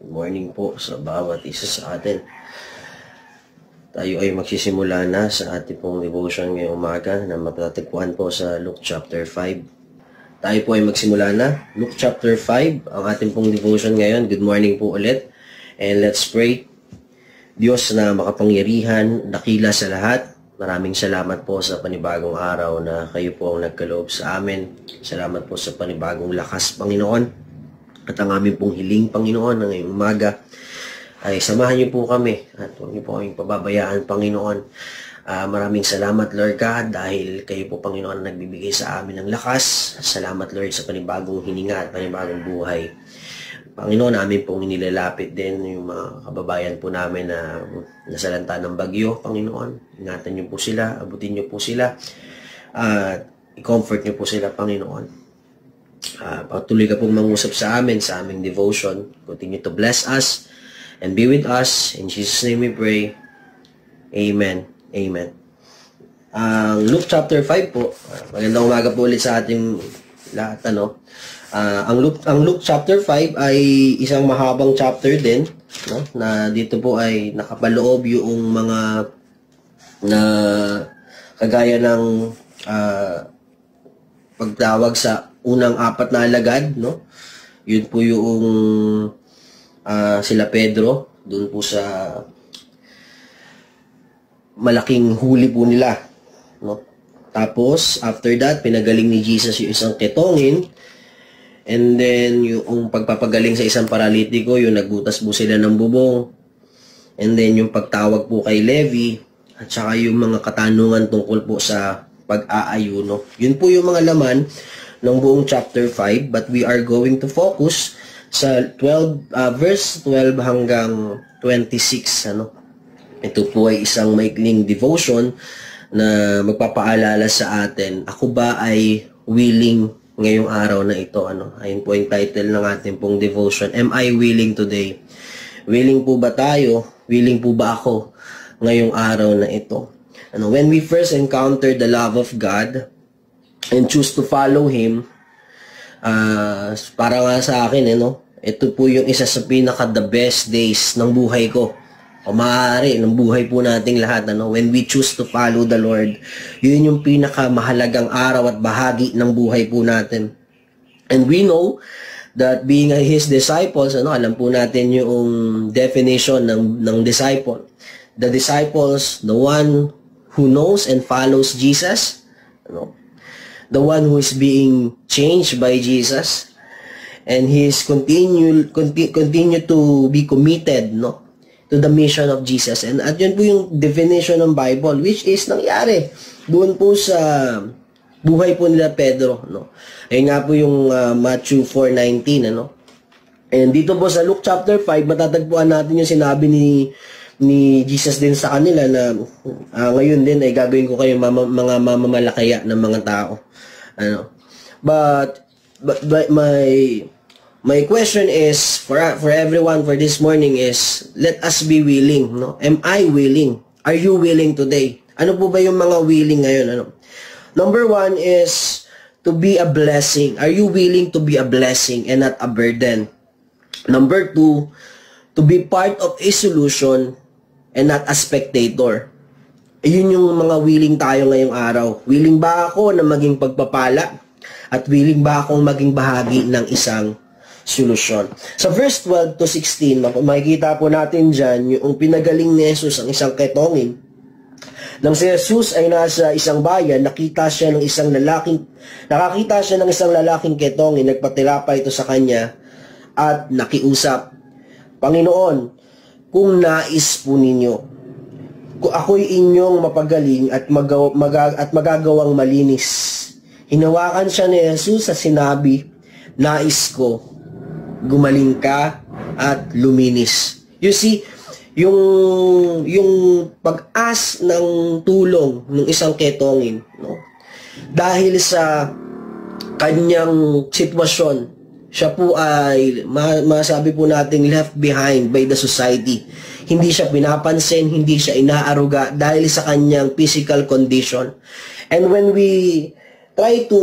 Good morning po sa bawat isa sa atin. Tayo ay magsisimula na sa ating pong devotion ngayong umaga na matatagpuan po sa Luke chapter 5. Tayo po ay magsimula na. Luke chapter 5, ang ating pong devotion ngayon. Good morning po ulit. And let's pray. Diyos na makapangyarihan, dakila sa lahat, maraming salamat po sa panibagong araw na kayo po ang nagkaloob sa amin. Salamat po sa panibagong lakas, Panginoon. At ang aming pong hiling, Panginoon, na ngayong umaga ay samahan niyo po kami at huwag niyo po kaming pababayaan, Panginoon. Maraming salamat, Lord God, dahil kayo po, Panginoon, nagbibigay sa amin ng lakas. Salamat, Lord, sa panibagong hininga at panibagong buhay. Panginoon, namin pong inilalapit din yung mga kababayan po namin na nasalanta ng bagyo, Panginoon. Ingatan niyo po sila, abutin niyo po sila, at i-comfort niyo po sila, Panginoon. Patuloy ka pong mangusap sa amin, sa aming devotion. Continue to bless us and be with us. In Jesus' name we pray. Amen. Amen. Luke chapter 5 po. Magandang umaga po ulit sa ating lahat. Ang Luke chapter 5 ay isang mahabang chapter din, no? Na dito po ay nakapaloob yung mga na kagaya ng pagtawag sa unang apat na alagad, no? Yun po yung sila Pedro, doon po sa malaking huli po nila, no? Tapos, after that, pinagaling ni Jesus yung isang ketongin, and then yung pagpapagaling sa isang paralitiko, yung nagbutas po sila ng bubong, and then yung pagtawag po kay Levi, at saka yung mga katanungan tungkol po sa pag-aayuno. Yun po yung mga laman ng buong chapter 5, but we are going to focus sa verse 12 hanggang 26. Ito po ay isang maikling devotion na magpapaalala sa atin, ako ba ay willing ngayong araw na ito? Ayun po yung title ng ating pong devotion. Am I willing today? Willing po ba tayo? Willing po ba ako ngayong araw na ito? When we first encounter the love of God and choose to follow Him, para nga sa akin, ito po yung isa sa pinaka-the best days ng buhay ko. O maaari, ng buhay po nating lahat. When we choose to follow the Lord, yun yung pinaka-mahalagang araw at bahagi ng buhay po natin. And we know that being His disciples, alam po natin yung definition ng disciple. The disciples, the one who knows and follows Jesus, the one who is being changed by Jesus, and he is continue to be committed, to the mission of Jesus. And at yun po yung definition ng Bible, which is nangyari doon po sa buhay po nila Pedro, Ayun nga po yung Matthew 4:19, And dito po sa Luke chapter 5, matatagpuan natin yung sinabi ni Jesus din sa kanila na ngayon din ay gagawin ko kayo mga mamamalakaya ng mga tao. But my question is for everyone for this morning is, let us be willing, Am I willing? Are you willing today? Ano po ba yung mga willing ngayon? Number 1 is to be a blessing. Are you willing to be a blessing and not a burden? Number 2, to be part of a solution and not a spectator. Ayun yung mga willing tayo ngayong araw. Willing ba ako na maging pagpapala? At willing ba akong maging bahagi ng isang solusyon? Sa verse 12 to 16, makikita po natin dyan yung pinagaling ni Jesus ang isang ketongin. Nang si Jesus ay nasa isang bayan, nakakita siya ng isang lalaking ketongin, nagpatilapay ito sa kanya at nakiusap, Panginoon, kung nais po ninyo, kung ako'y inyong mapagaling at magagawang malinis. Hinawakan siya ni Jesus sa sinabi, nais ko, gumaling ka at luminis. You see, yung pag-ask ng tulong ng isang ketongin, dahil sa kanyang sitwasyon, siya po ay, masabi po nating left behind by the society. Hindi siya pinapansin, hindi siya inaaruga dahil sa kanyang physical condition. And when we try to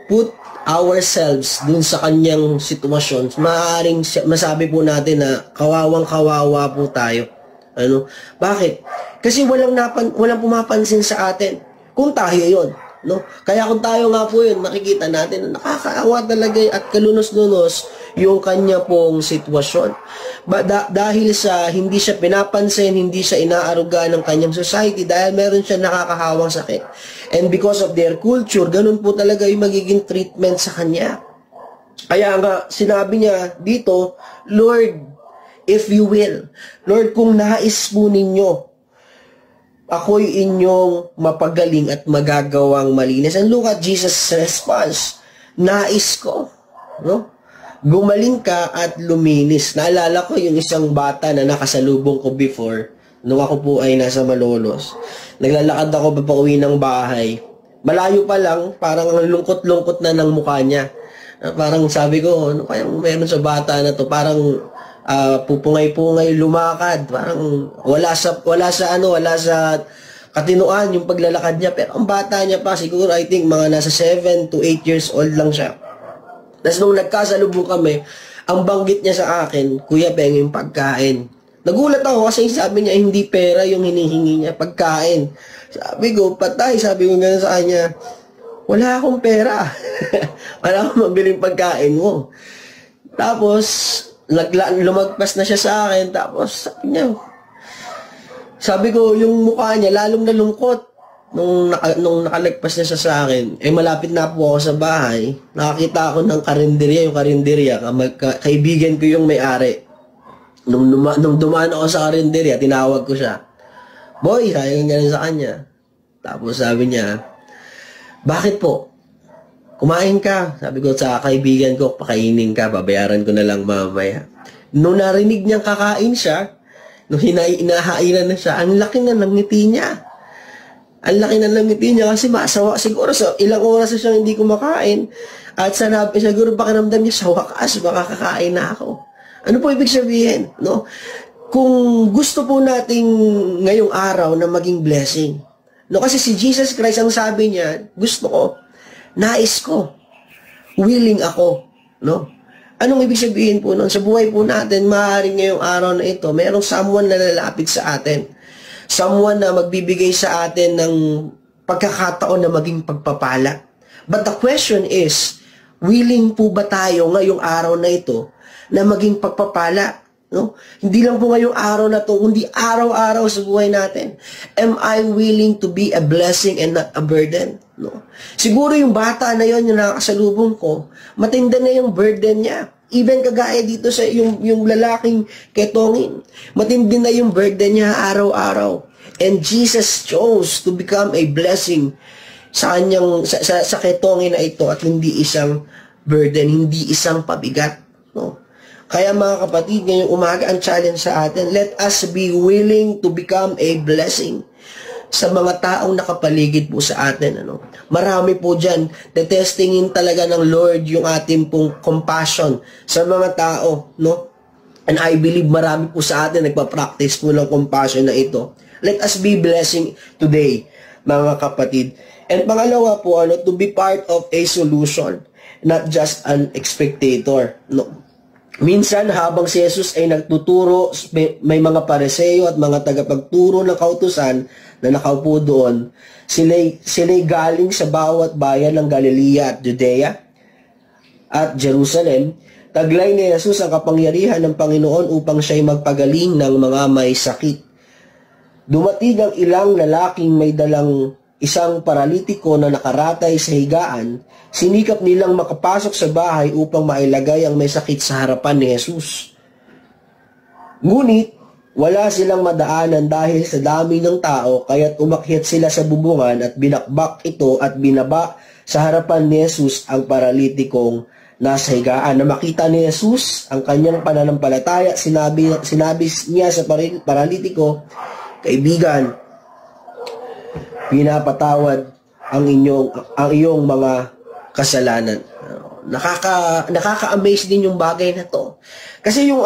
put ourselves dun sa kanyang sitwasyon, maaaring masabi po natin na kawawang-kawawa po tayo. Ano? Bakit? Kasi walang pumapansin sa atin kung tayo yon, no? Kaya kung tayo nga po yun, makikita natin na nakakaawa talaga at kalunos-lunos yung kanya pong sitwasyon. Dahil sa hindi siya pinapansin, hindi siya inaaruga ng kanyang society, dahil meron siya nakakahawang sakit. And because of their culture, ganun po talaga yung magiging treatment sa kanya. Kaya nga, sinabi niya dito, Lord, if you will, Lord, kung nais po ninyo, ako'y inyong mapagaling at magagawang malinis. And look at Jesus' response. Nais ko, no? Gumaling ka at luminis. Naalala ko yung isang bata na nakasalubong ko before, nung ako po ay nasa Malolos. Naglalakad ako papauwi ng bahay. Malayo pa lang, parang lungkot-lungkot na ng mukha niya. Parang sabi ko, ano kayang meron sa bata na to? Parang pupungay-pungay lumakad. Parang wala sa katinuan yung paglalakad niya. Pero ang bata niya pa, siguro I think mga nasa 7 to 8 years old lang siya. Tapos nung nagkasalubong kami, ang banggit niya sa akin, Kuya Peng, yung pagkain. Nagulat ako kasi sabi niya, hindi pera yung hinihingi niya, pagkain. Sabi ko, patay, sabi ko gano'n sa kanya, wala akong pera. Wala akong mabiling pagkain mo. Tapos, lumagpas na siya sa akin, tapos sabi ko, yung mukha niya, lalong nalungkot. Nung nakalagpas na siya sa akin, malapit na po ako sa bahay, nakakita ako ng karinderya, kaibigan ko yung may-ari. Nung dumaan ako sa karinderya, tinawag ko siya. Boy, sabi ko ganun sa kanya. Tapos sabi niya, bakit po? Kumain ka. Sabi ko sa kaibigan ko, pakainin ka, babayaran ko na lang mamaya. Nung narinig niyang kakain siya, nung hinahainan na siya, ang laki na ng ngiti niya. Ang laki na ng ngiti niya kasi masawa. Siguro sa ilang oras na siyang hindi kumakain. At siguro pakiramdam niya sa wakas, makakakain na ako. Ano po ibig sabihin? No? Kung gusto po nating ngayong araw na maging blessing. No? Kasi si Jesus Christ, ang sabi niya, gusto ko, nais ko, willing ako. No? Anong ibig sabihin po nun? Sa buhay po natin, maaaring ngayong araw na ito, mayroong someone na lalapit sa atin. Someone na magbibigay sa atin ng pagkakataon na maging pagpapala. But the question is, willing po ba tayo ngayong araw na ito na maging pagpapala? No? Hindi lang po ngayong araw na ito, kundi araw-araw sa buhay natin. Am I willing to be a blessing and not a burden? No? Siguro yung bata na yon yung nakakasalubong ko, matinda na yung burden niya. Even kagaya dito sa yung lalaking ketongin, matindi na yung burden niya araw-araw. And Jesus chose to become a blessing sa kanyang sa ketongin na ito at hindi isang burden, hindi isang pabigat, no? Kaya mga kapatid, ngayong umaga ang challenge sa atin, let us be willing to become a blessing sa mga taong nakapaligid po sa atin. Ano? Marami po dyan, tetestingin talaga ng Lord yung ating pong compassion sa mga tao. No? And I believe marami po sa atin nagpa-practice po ng compassion na ito. Let us be blessing today, mga kapatid. And pangalawa po, to be part of a solution, not just an spectator. No? Minsan, habang si Jesus ay nagtuturo, may mga pareseyo at mga tagapagturo ng kautusan na nakaupo doon, sila'y galing sa bawat bayan ng Galilea at Judea at Jerusalem. Taglay ni Jesus ang kapangyarihan ng Panginoon upang siya'y magpagaling ng mga may sakit. Dumating ang ilang lalaking may dalang isang paralitiko na nakaratay sa higaan, sinikap nilang makapasok sa bahay upang mailagay ang may sakit sa harapan ni Jesus. Ngunit, wala silang madaanan dahil sa dami ng tao, kaya't umakyat sila sa bubungan at binakbak ito at binaba sa harapan ni Jesus ang paralitikong nasa higaan. Na makita ni Jesus ang kanyang pananampalataya, sinabi niya sa paralitiko, kaibigan, pinapatawad ang iyong mga kasalanan. Nakaka-amaze din yung bagay na to. Kasi yung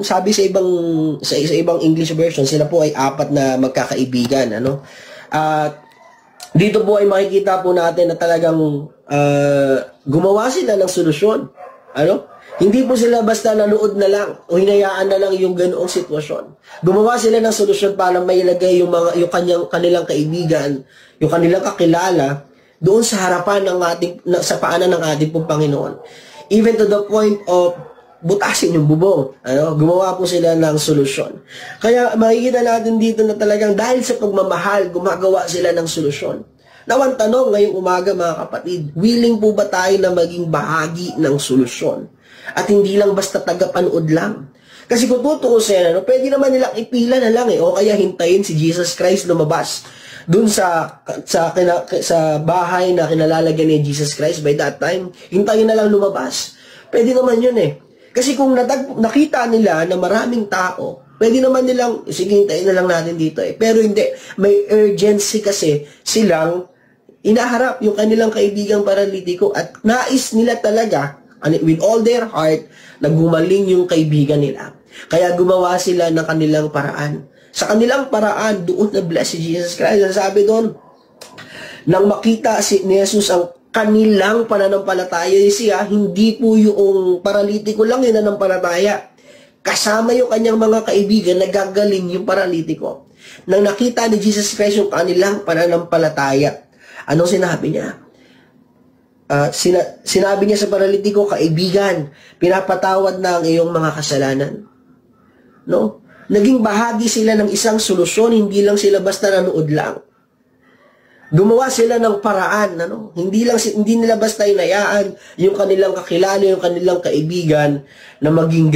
sabi sa ibang English version, sila po ay apat na magkakaibigan, ano? At dito po ay makikita po natin na talagang gumawa sila ng solusyon. Ano? Hindi po sila basta nanood na lang o hinayaan na lang yung ganoong sitwasyon. Gumawa sila ng solusyon para mailagay yung kanilang kaibigan, yung kanilang kakilala doon sa harapan ng sa paanan ng ating pong Panginoon. Even to the point of butasin yung bubong. Ano? Gumawa po sila ng solusyon. Kaya makikita natin dito na talagang dahil sa pagmamahal, gumagawa sila ng solusyon. Now, ang tanong ngayong umaga mga kapatid, willing po ba tayo na maging bahagi ng solusyon? At hindi lang basta tagapanood lang. Kasi kung tutuusin, pwede naman nilang ipila na lang o kaya hintayin si Jesus Christ lumabas dun sa bahay na kinalalagyan ni Jesus Christ by that time. Hintayin na lang lumabas. Pwede naman yun Kasi kung nakita nila na maraming tao, pwede naman nilang, sige, hintayin na lang natin dito Pero hindi. May urgency kasi silang inaharap yung kanilang kaibigang paralitiko at nais nila talaga with all their heart, nagumaling yung kaibigan nila. Kaya gumawa sila ng kanilang paraan. Sa kanilang paraan, doon na-bless si Jesus Christ. Sabi doon, nang makita ni Jesus ang kanilang pananampalataya siya, hindi po yung paralitiko lang yung nananampalataya. Kasama yung kanyang mga kaibigan, nagagaling yung paralitiko. Nang nakita ni Jesus Christ yung kanilang pananampalataya, anong sinabi niya? Sinabi niya sa paralitiko, kaibigan, pinapatawad na ang iyong mga kasalanan. No? Naging bahagi sila ng isang solusyon, hindi lang sila basta nanood lang. Gumawa sila ng paraan, Hindi nila basta inayaan yung kanilang kakilala, yung kanilang kaibigan na maging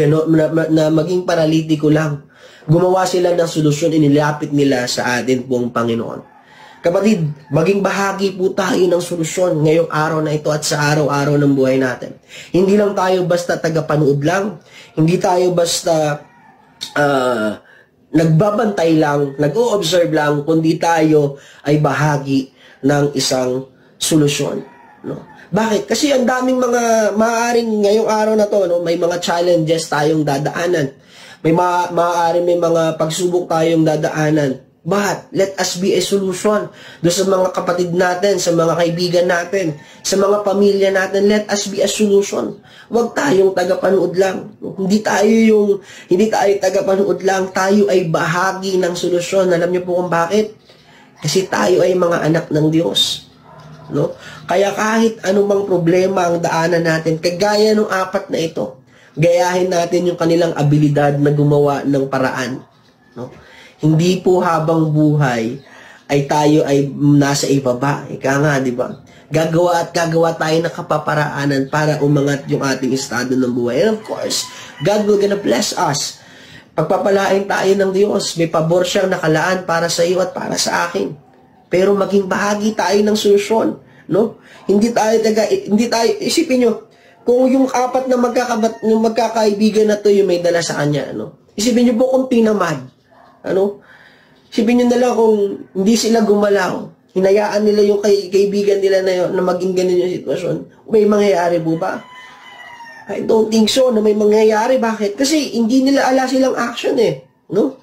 na maging paralitiko lang. Gumawa sila ng solusyon, inilapit nila sa atin pong Panginoon. Kapatid, maging bahagi po tayo ng solusyon ngayong araw na ito at sa araw-araw ng buhay natin. Hindi lang tayo basta tagapanood lang. Hindi tayo basta nagbabantay lang, nag-o-observe lang, kundi tayo ay bahagi ng isang solusyon. No? Bakit? Kasi ang daming mga maaaring ngayong araw na to, may mga challenges tayong dadaanan. Maaaring may mga pagsubok tayong dadaanan. But, let us be a solution doon sa mga kapatid natin, sa mga kaibigan natin, sa mga pamilya natin. Let us be a solution. Huwag tayong tagapanood lang. Hindi tayo tagapanood lang. Tayo ay bahagi ng solusyon. Alam niyo po kung bakit? Kasi tayo ay mga anak ng Diyos. No? Kaya kahit anumang problema ang daanan natin, kagaya ng apat na ito, gayahin natin yung kanilang abilidad na gumawa ng paraan. No? Hindi po habang buhay ay tayo ay nasa ibaba. Ika nga, di ba? Gagawa tayo ng kapaparaanan para umangat yung ating estado ng buhay. And of course, God will gonna bless us. Pagpapalain tayo ng Diyos. May pabor siyang nakalaan para sa iyo at para sa akin. Pero maging bahagi tayo ng solusyon. No? Hindi tayo, isipin nyo, kung yung apat na magkakaibigan na to yung may dala sa kanya, isipin nyo po kung tinamad. Isipin nyo na lang kung hindi sila gumalaw, hinayaan nila yung kaibigan nila na yun, na maging ganun yung sitwasyon, may mangyayari po ba? I don't think so na may mangyayari. Bakit? Kasi hindi nila ala silang action no?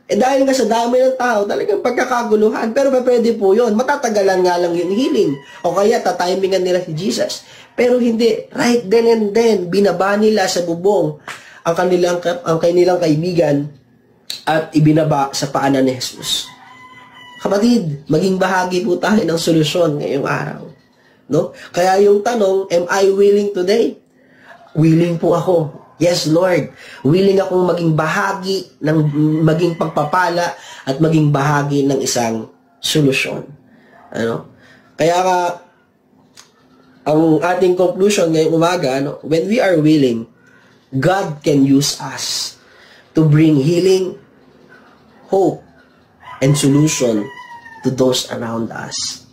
Dahil nga sa dami ng tao, talagang pagkakaguluhan. Pero pwede po yun. Matatagalan nga lang yung healing. O kaya tatimingan nila si Jesus. Pero hindi. Right then and then, binaba nila sa bubong ang kanilang kaibigan at ibinaba sa paanan ni Jesus. Kapatid, maging bahagi po tayo ng solusyon ngayong araw. No? Kaya yung tanong, am I willing today? Willing po ako. Yes, Lord. Willing akong maging bahagi ng maging pagpapala at maging bahagi ng isang solusyon. Kaya ang ating conclusion ngayong umaga, when we are willing, God can use us to bring healing, hope, and solution to those around us.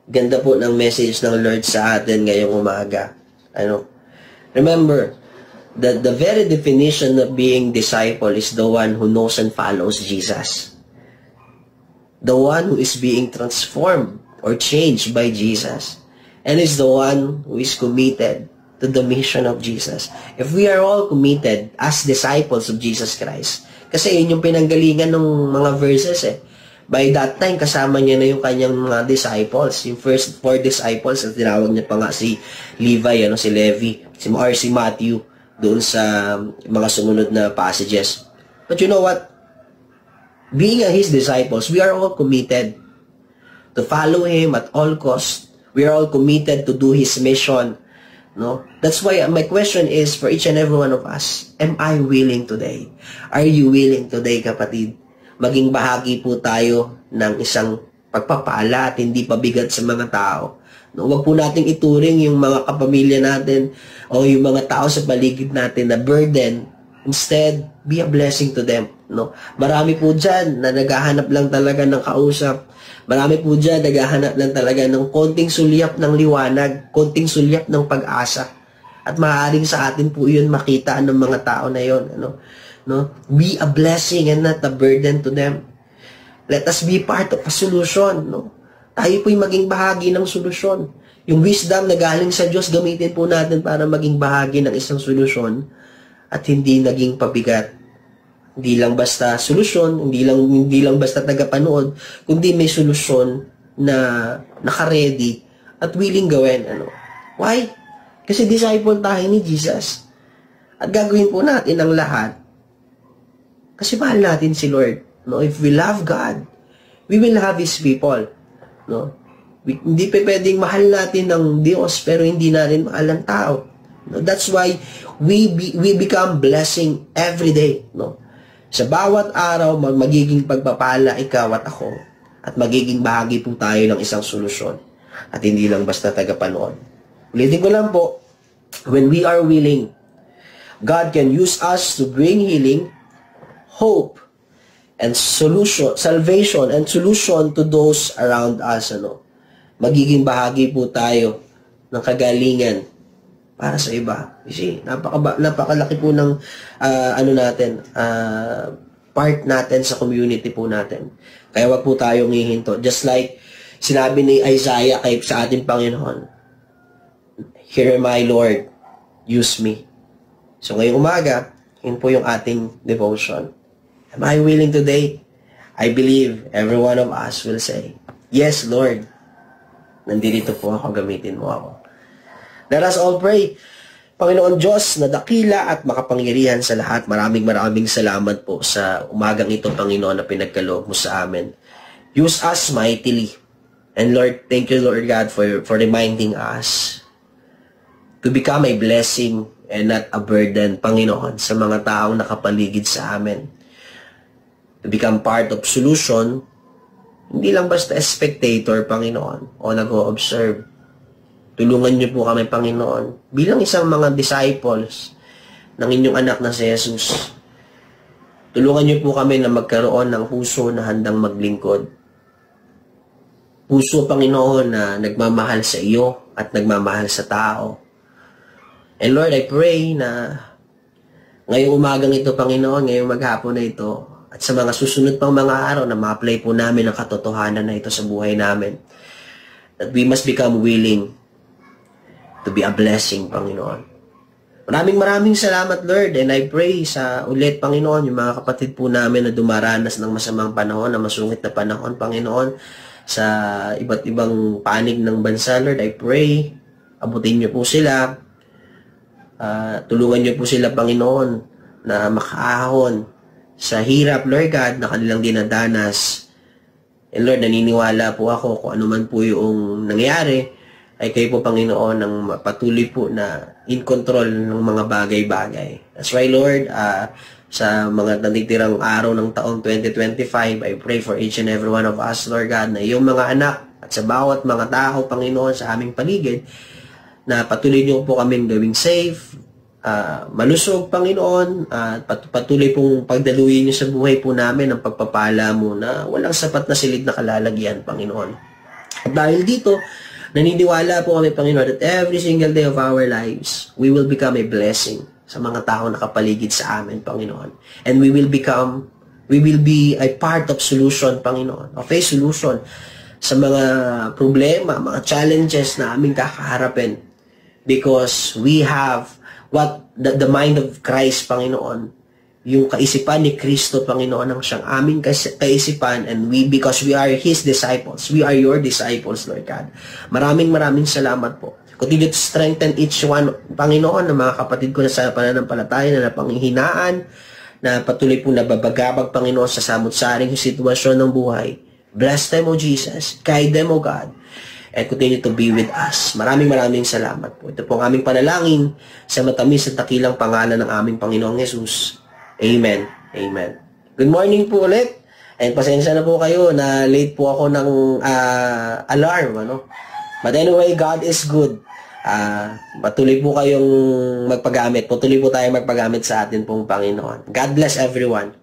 Ganda po ng message ng Lord sa atin ngayong umaga. Remember that the very definition of being disciple is the one who knows and follows Jesus. The one who is being transformed or changed by Jesus. And is the one who is committed to the mission of Jesus. If we are all committed as disciples of Jesus Christ, Kasi yun yung pinanggalingan ng mga verses eh. By that time, kasama niya na yung kanyang mga disciples. Yung first 4 disciples, at tinawag niya pa nga si Levi, si Levi, si Matthew, doon sa mga sumunod na passages. But you know what? Being his disciples, we are all committed to follow him at all costs. We are all committed to do his mission. No? That's why my question is for each and every one of us, am I willing today? Are you willing today, kapatid? Maging bahagi po tayo ng isang pagpapala at hindi pabigat sa mga tao. No? Huwag po nating ituring yung mga kapamilya natin o yung mga tao sa paligid natin na burden. Instead, be a blessing to them. No? Marami po dyan na naghahanap lang talaga ng kausap. Marami po dyan naghahanap lang talaga ng konting sulyap ng liwanag, konting sulyap ng pag-asa. At maaaring sa atin po yun makita ng mga tao na yun. No? Be a blessing and not a burden to them. Let us be part of a solution. No? Tayo po'y maging bahagi ng solusyon. Yung wisdom na galing sa Diyos, gamitin po natin para maging bahagi ng isang solusyon at hindi naging pabigat. Hindi lang basta solusyon, hindi lang basta tagapanood, kundi may solusyon na naka-ready at willing gawin. Why? Kasi disciple tayo ni Jesus. At gagawin po natin ang lahat kasi mahal natin si Lord. No? If we love God, we will have His people. No? Hindi pa pwedeng mahal natin ng Diyos pero hindi natin mahal ang tao. No? That's why we become blessing every day. No? Sa bawat araw, magiging pagpapala ikaw at ako. At magiging bahagi po tayo ng isang solusyon. At hindi lang basta tagapanood. Ulitin ko lang po, when we are willing, God can use us to bring healing, hope, and solution, salvation, and solution to those around us. Magiging bahagi po tayo ng kagalingan para sa iba. You see, napakalaki po ng part natin sa community po natin. Kaya wag po tayong hihinto. Just like sinabi ni Isaiah sa ating Panginoon, "Here am I, Lord, use me." So ngayong umaga, yun po yung ating devotion. Am I willing today? I believe every one of us will say, "Yes, Lord. Nandito po ako, gamitin mo ako." Let us all pray. Panginoon Diyos na dakila at makapangyarihan sa lahat, maraming salamat po sa umagang ito, Panginoon, na pinagkaloob mo sa amin. Use us mightily. And Lord, thank you, Lord God, for reminding us to become a blessing and not a burden, Panginoon, sa mga taong nakapaligid sa amin. To become part of solution, hindi lang basta spectator, Panginoon, o nag-o-observe. Tulungan niyo po kami, Panginoon, bilang isang mga disciples ng inyong anak na si Jesus. Tulungan niyo po kami na magkaroon ng puso na handang maglingkod. Puso, Panginoon, na nagmamahal sa iyo at nagmamahal sa tao. And Lord, I pray na ngayong umagang ito, Panginoon, ngayong maghapon na ito, at sa mga susunod pang mga araw na ma-apply po namin ang katotohanan na ito sa buhay namin, that we must become willing to be a blessing, Panginoon. Maraming salamat, Lord, and I pray sa ulit, Panginoon, yung mga kapatid po namin na dumaranas ng masamang panahon, na masungit na panahon, Panginoon, sa iba't ibang panig ng bansa, Lord. I pray, abutin niyo po sila, tulungan niyo po sila, Panginoon, na makaahon sa hirap, Lord God, na kanilang dinadanas. And Lord, naniniwala po ako kung ano man po yung nangyari, ay kayo po, Panginoon, ng patuloy po na in control ng mga bagay-bagay. That's why, Lord, sa mga natitirang araw ng taong 2025, I pray for each and every one of us, Lord God, na iyong mga anak at sa bawat mga tao, Panginoon, sa aming paligid, na patuloy niyo po kaming gawing safe, malusog, Panginoon, at patuloy pong pagdaluyin niyo sa buhay po namin ang pagpapala mo na walang sapat na silid na kalalagyan, Panginoon. At dahil dito, naniniwala po kami, Panginoon, that every single day of our lives, we will become a blessing sa mga tao nakapaligid sa amin, Panginoon. And we will be a part of solution, Panginoon, of a solution sa mga problema, mga challenges na aming kakaharapin. Because we have what the mind of Christ, Panginoon, yung kaisipan ni Kristo, Panginoon, ang siyang aming kaisipan, and because we are His disciples, we are your disciples, Lord God. Maraming salamat po. Continue to strengthen each one, Panginoon, ng mga kapatid ko na sa pananampalataya na napanghihinaan, na patuloy po nababagabag, Panginoon, sa samut-saring sitwasyon ng buhay. Bless them, O Jesus. Guide them, O God. And continue to be with us. Maraming salamat po. Ito po ang aming panalangin sa matamis at dakilang pangalan ng aming Panginoong Jesus. Amen. Amen. Good morning po ulit. And pasensya na po kayo na late po ako ng alarm. But anyway, God is good. Patuloy po kayong magpagamit. Patuloy po tayong magpagamit sa atin pong Panginoon. God bless everyone.